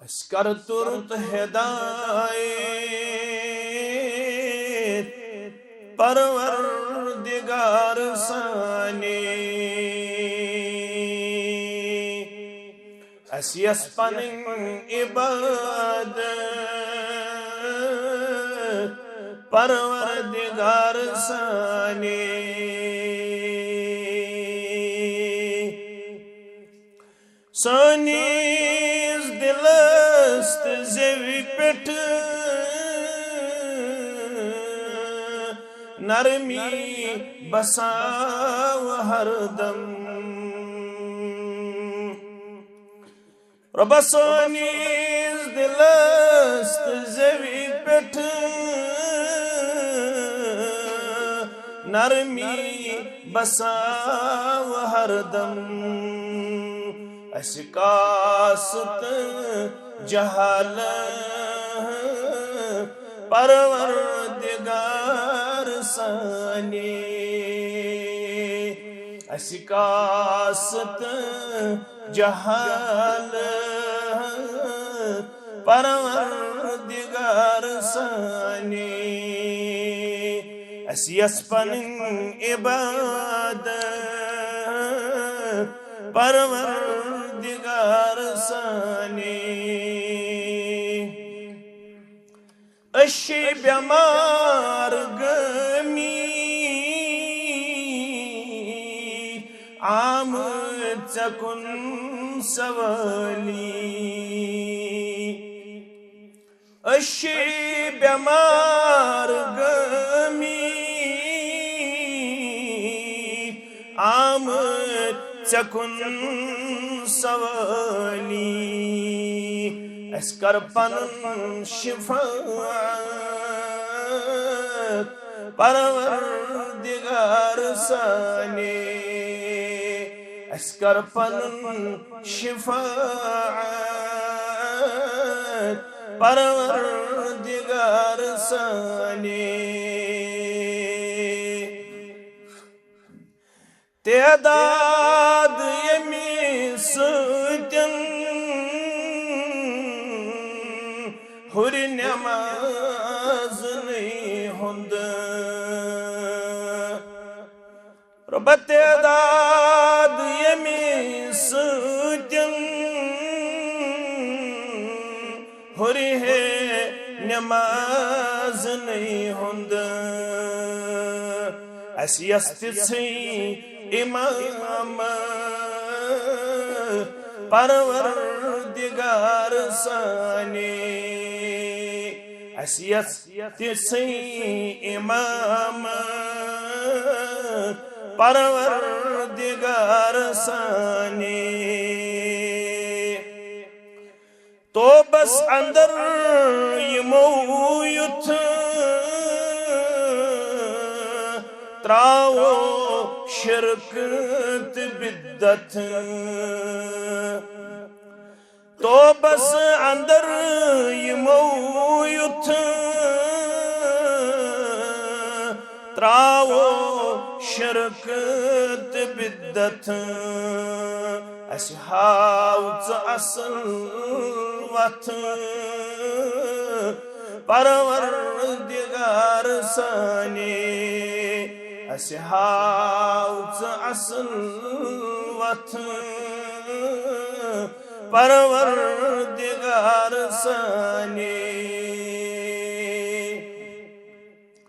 Oscar तुरत हिदायत परवरदिगार साने असियस पनिन इबादत परवरदिगार साने सानीस दिलस्त ज़ेवी पेठ नरमी बसाव हरदम रब सानीस दिलस्त ज़ेवी पेठ नरमी बसाव हरदम अशकासत जहाल परवरदिगार साने अशकासत जहाल परवरदिगार साने असियस पनिन इबादत परवरदिगार साने अशी बेमार गमी आमद चकुन सवाली अशी बेमार गमी आमद चकुन सवाली अस्कर पनुन शिफाअत परवरदिगार साने अस्कर पनुन शिफाअत परवरदिगार साने तेदाद यमी सुतन हुर नमाज नहीं हुंद रब तेदाद यमी सुतन हुर है नमाज नहीं हुंद असियस्ति इमाम परवरदिगार साने असियस्ति इमाम परवरदिगार साने तो बस अंदर यमो युथ त्राओ शिरकत बिद्दत तो बस अंदर यमो युथ त्राओ शिरकत बिद्दत असहाउच असल वथ परवरदिगार साने असहाउच असल वथ परवरदिगार साने